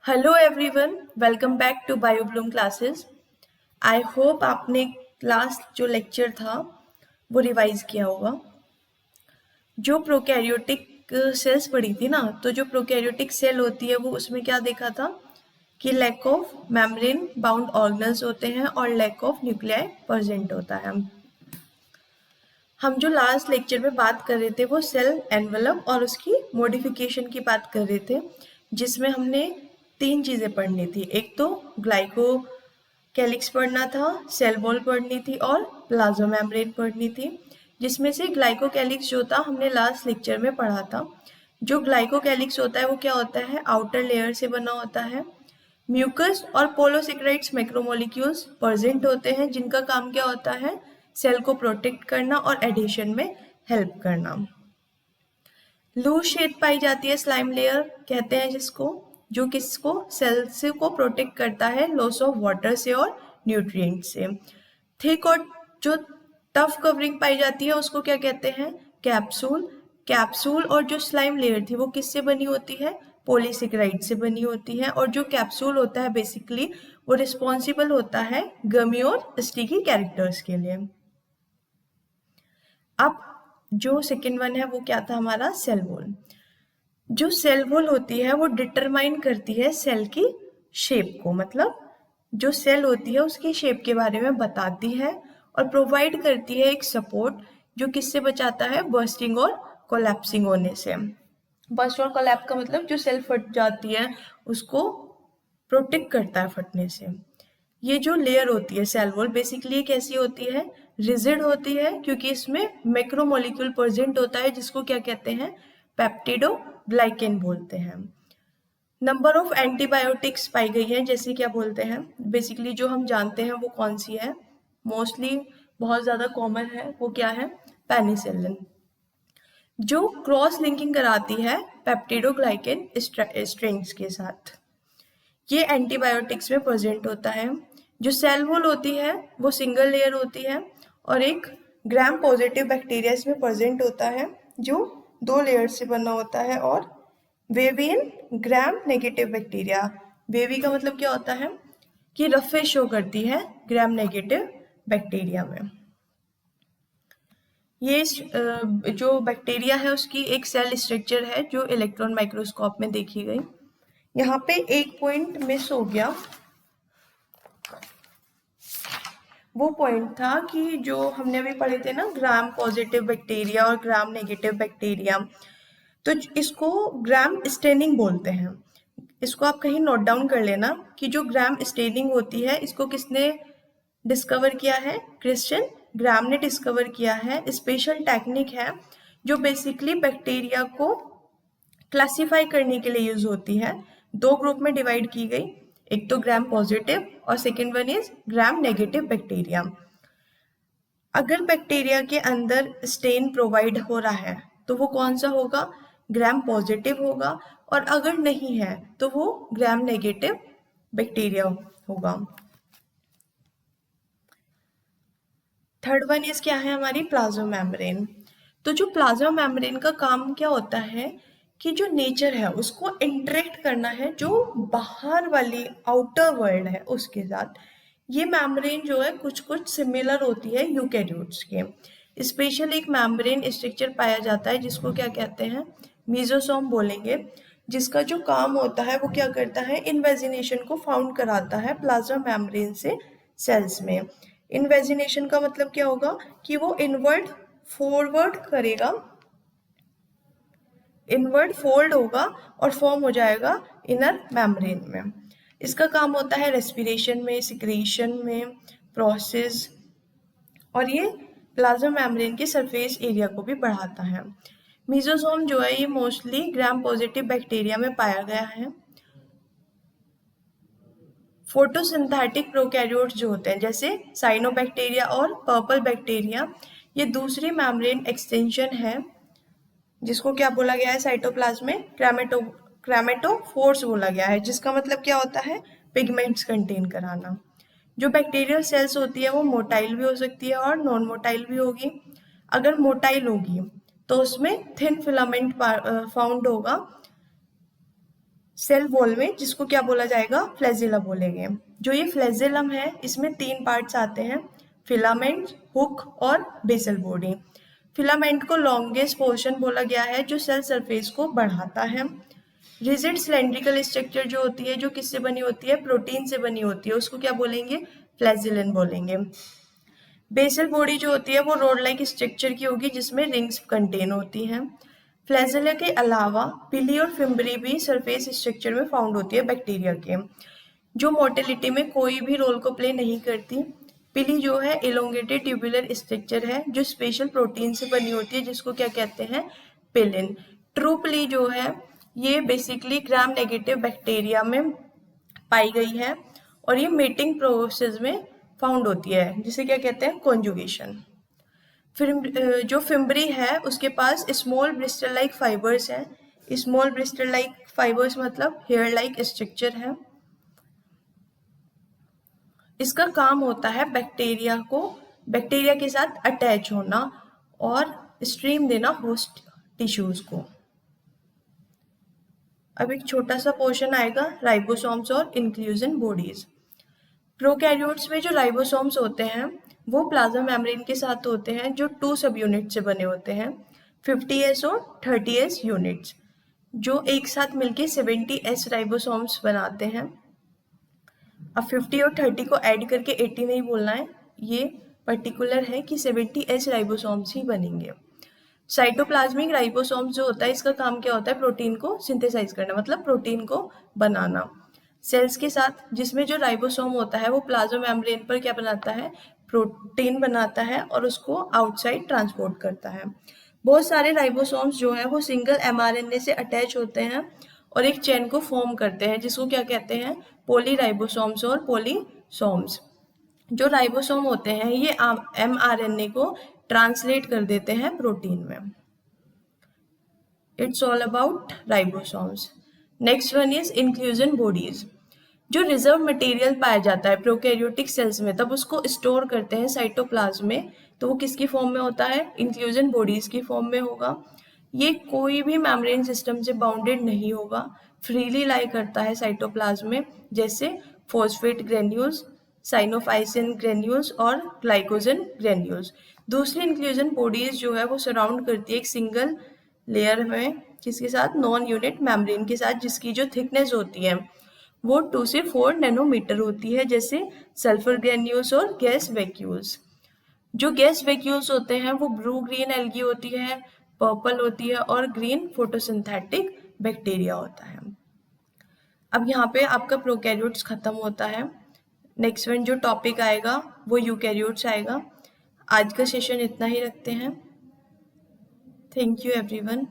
Hello everyone, welcome back to Biobloom classes. I hope आपने last जो lecture था वो रिवाइज किया होगा। जो प्रोकैरियोटिक सेल्स पढ़ी थी ना, तो जो प्रोकैरियोटिक सेल होती है वो उसमें क्या देखा था कि lack of membrane bound organelles होते हैं और लैक ऑफ न्यूक्लियाई प्रेजेंट होता है। हम जो लास्ट लेक्चर में बात कर रहे थे वो सेल एनवेलप और उसकी मॉडिफिकेशन की बात कर रहे थे, जिसमें हमने 3 चीज़ें पढ़नी थी। एक तो ग्लाइको कैलिक्स पढ़ना था, सेल वॉल पढ़नी थी और प्लाज्मा मेम्ब्रेन पढ़नी थी। जिसमें से ग्लाइको कैलिक्स जो था हमने लास्ट लेक्चर में पढ़ा था। जो ग्लाइको कैलिक्स होता है वो क्या होता है, आउटर लेयर से बना होता है। म्यूकस और पोलोसेक्राइड्स मैक्रोमोलिक्यूल्स प्रेजेंट होते हैं, जिनका काम क्या होता है, सेल को प्रोटेक्ट करना और एडिशन में हेल्प करना। लूज शेप पाई जाती है, स्लाइम लेयर कहते हैं जिसको, जो किसको, सेल्स को प्रोटेक्ट करता है लॉस ऑफ वाटर से और न्यूट्रिएंट से। थिक और जो टफ कवरिंग पाई जाती है उसको क्या कहते हैं, कैप्सूल। कैप्सूल और जो स्लाइम लेयर थी वो किससे बनी होती है, पॉलीसेकेराइड से बनी होती है। और जो कैप्सूल होता है बेसिकली वो रिस्पॉन्सिबल होता है गमी और स्टिकी कैरेक्टर्स के लिए। अब जो सेकेंड वन है वो क्या था हमारा, सेल वॉल। जो सेल वॉल होती है वो डिटरमाइन करती है सेल की शेप को, मतलब जो सेल होती है उसकी शेप के बारे में बताती है और प्रोवाइड करती है एक सपोर्ट, जो किससे बचाता है, बर्स्टिंग और कोलैप्सिंग होने से। बर्स्ट और कोलैप का मतलब जो सेल फट जाती है उसको प्रोटेक्ट करता है फटने से। ये जो लेयर होती है सेल वॉल बेसिकली कैसी होती है, रिजिड होती है, क्योंकि इसमें मैक्रोमोलिक्यूल प्रेजेंट होता है जिसको क्या कहते हैं, पेप्टिडोग्लाइकेन बोलते हैं। नंबर ऑफ एंटीबायोटिक्स पाई गई है, जैसे क्या बोलते हैं, बेसिकली जो हम जानते हैं वो कौन सी है, मोस्टली बहुत ज़्यादा कॉमन है, वो क्या है, पेनिसिलिन, जो क्रॉस लिंकिंग कराती है पेप्टिडोग्लाइकेन स्ट्रिंग्स के साथ। ये एंटीबायोटिक्स में प्रेजेंट होता है। जो सेल वॉल होती है वो सिंगल लेयर होती है और एक ग्राम पॉजिटिव बैक्टीरिया इसमें प्रेजेंट होता है जो 2 लेयर से बना होता है। और वेवियन ग्राम नेगेटिव बैक्टीरिया, वेवी का मतलब क्या होता है कि रफे शो करती है ग्राम नेगेटिव बैक्टीरिया में। ये जो बैक्टीरिया है उसकी एक सेल स्ट्रक्चर है जो इलेक्ट्रॉन माइक्रोस्कोप में देखी गई। यहाँ पे एक पॉइंट मिस हो गया, वो पॉइंट था कि जो हमने अभी पढ़े थे ना, ग्राम पॉजिटिव बैक्टीरिया और ग्राम नेगेटिव बैक्टीरिया, तो इसको ग्राम स्टेनिंग बोलते हैं। इसको आप कहीं नोट डाउन कर लेना कि जो ग्राम स्टेनिंग होती है इसको किसने डिस्कवर किया है, क्रिश्चियन ग्राम ने डिस्कवर किया है। स्पेशल टेक्निक है जो बेसिकली बैक्टीरिया को क्लासिफाई करने के लिए यूज होती है। 2 ग्रुप में डिवाइड की गई, एक तो ग्राम पॉजिटिव और second one is gram negative bacteria. अगर बैक्टीरिया के अंदर स्टेन प्रोवाइड हो रहा है तो वो कौन सा होगा, ग्राम पॉजिटिव होगा, और अगर नहीं है तो वो ग्राम नेगेटिव बैक्टीरिया होगा। थर्ड वन इज क्या है हमारी, प्लाज्मा मेम्ब्रेन। तो जो प्लाज्मा मेम्ब्रेन का काम क्या होता है कि जो नेचर है उसको इंटरेक्ट करना है जो बाहर वाली आउटर वर्ल्ड है उसके साथ। ये मेम्ब्रेन जो है कुछ कुछ सिमिलर होती है यूकैरियोट्स के। स्पेशल एक मेम्ब्रेन स्ट्रक्चर पाया जाता है जिसको क्या कहते हैं, मीजोसोम बोलेंगे, जिसका जो काम होता है वो क्या करता है, इन्वेजिनेशन को फाउंड कराता है प्लाज्मा मेम्ब्रेन से सेल्स में। इन्वेजिनेशन का मतलब क्या होगा कि वो इनवर्ड फॉरवर्ड करेगा, इनवर्ड फोल्ड होगा और फॉर्म हो जाएगा इनर मेम्ब्रेन में। इसका काम होता है रेस्पिरेशन में, सिक्रेशन में, प्रोसेस, और ये प्लाज्मा मेम्ब्रेन के सरफेस एरिया को भी बढ़ाता है। मीजोसोम जो है ये मोस्टली ग्राम पॉजिटिव बैक्टीरिया में पाया गया है। फोटोसिंथेटिक प्रोकैरियोट्स जो होते हैं जैसे साइनोबैक्टीरिया और पर्पल बैक्टीरिया, ये दूसरी मेम्ब्रेन एक्सटेंशन है जिसको क्या बोला गया है, साइटोप्लाज्म में क्रामेटोफोर्स बोला गया है, जिसका मतलब क्या होता है, पिगमेंट्स कंटेन कराना। जो बैक्टीरियल सेल्स होती है वो मोटाइल भी हो सकती है और नॉन मोटाइल भी होगी। अगर मोटाइल होगी तो उसमें थिन फिलामेंट फाउंड होगा, सेल वॉल में, जिसको क्या बोला जाएगा, फ्लैजिला बोलेंगे। जो ये फ्लैजिलम है इसमें 3 पार्ट्स आते हैं, फिलामेंट, हुक और बेसल बॉडी। फिलामेंट को लॉन्गेस्ट पोर्शन बोला गया है जो सेल सरफेस को बढ़ाता है। रिजिड सिलेंड्रिकल स्ट्रक्चर जो होती है, जो किससे बनी होती है, प्रोटीन से बनी होती है, उसको क्या बोलेंगे, फ्लैजिलन बोलेंगे। बेसल बॉडी जो होती है वो रोड लाइक स्ट्रक्चर की होगी जिसमें रिंग्स कंटेन होती हैं। फ्लैजिला के अलावा पिली और फिम्बरी भी सरफेस स्ट्रक्चर में फाउंड होती है बैक्टीरिया के, जो मोटिलिटी में कोई भी रोल को प्ले नहीं करती। पिली जो है इलोंगेटेड ट्यूबुलर स्ट्रक्चर है जो स्पेशल प्रोटीन से बनी होती है जिसको क्या कहते हैं, पिलिन। ट्रू पिली जो है ये बेसिकली ग्राम नेगेटिव बैक्टीरिया में पाई गई है और ये मेटिंग प्रोसेस में फाउंड होती है जिसे क्या कहते हैं, कॉन्जुगेशन। फिर जो फिम्बरी है उसके पास स्मॉल ब्रिस्टल लाइक फाइबर्स हैं। स्मॉल ब्रिस्टल लाइक फाइबर्स मतलब हेयर लाइक स्ट्रक्चर है। इसका काम होता है बैक्टीरिया के साथ अटैच होना और स्ट्रीम देना होस्ट टिश्यूज को। अब एक छोटा सा पोर्शन आएगा राइबोसोम्स और इंक्लूजन बॉडीज। प्रोकैरियोट्स में जो राइबोसोम्स होते हैं वो प्लाज्मा मेम्ब्रेन के साथ होते हैं जो 2 सब यूनिट से बने होते हैं, 50S और 30S यूनिट्स, जो एक साथ मिलके 70S राइबोसोम्स बनाते हैं। अब 50 और 30 को ऐड करके 80 नहीं बोलना है, ये पर्टिकुलर है कि 70S राइबोसोम्स ही बनेंगे। साइटोप्लाज्मिक राइबोसोम्स जो होता है इसका काम क्या होता है, प्रोटीन को सिंथेसाइज करना, मतलब प्रोटीन को बनाना। सेल्स के साथ जिसमें जो राइबोसोम होता है वो प्लाज्मा मेम्ब्रेन पर क्या बनाता है, प्रोटीन बनाता है और उसको आउटसाइड ट्रांसपोर्ट करता है। बहुत सारे राइबोसोम्स जो है वो सिंगल mRNA से अटैच होते हैं और एक चेन को फॉर्म करते हैं जिसको क्या कहते हैं, पॉलीराइबोसोम्स और पॉलीसोम्स। जो राइबोसोम होते हैं ये mRNA को ट्रांसलेट कर देते हैं प्रोटीन में। It's all about ribosomes. Next one is inclusion bodies. जो रिजर्व मटेरियल पाया जाता है प्रोकैरियोटिक सेल्स में तब उसको स्टोर करते हैं साइटोप्लाज्म में, तो वो किसकी फॉर्म में होता है, इंक्लूजन बॉडीज की फॉर्म में होगा। ये कोई भी मेम्ब्रेन सिस्टम से बाउंडेड नहीं होगा, फ्रीली लाई करता है साइटोप्लाज्म में, जैसे फॉस्फेट ग्रेन्यूल्स, साइनोफाइसिन ग्रेन्यूल्स और ग्लाइकोजन ग्रेन्यूल्स। दूसरी इंक्लूजन बॉडीज जो है वो सराउंड करती है एक सिंगल लेयर में, किसके साथ, नॉन यूनिट मेम्ब्रेन के साथ, जिसकी जो थिकनेस होती है वो 2 से 4 नैनोमीटर होती है, जैसे सल्फर ग्रेन्यूल्स और गैस वैक्यूल्स। जो गैस वैक्यूल्स होते हैं वो ब्लू ग्रीन एल्गी होती है, पर्पल होती है और ग्रीन फोटोसिंथेटिक बैक्टीरिया होता है। अब यहाँ पे आपका प्रोकैरियोट्स खत्म होता है। नेक्स्ट वन जो टॉपिक आएगा वो यूकैरियोट्स आएगा। आज का सेशन इतना ही रखते हैं। Thank you everyone.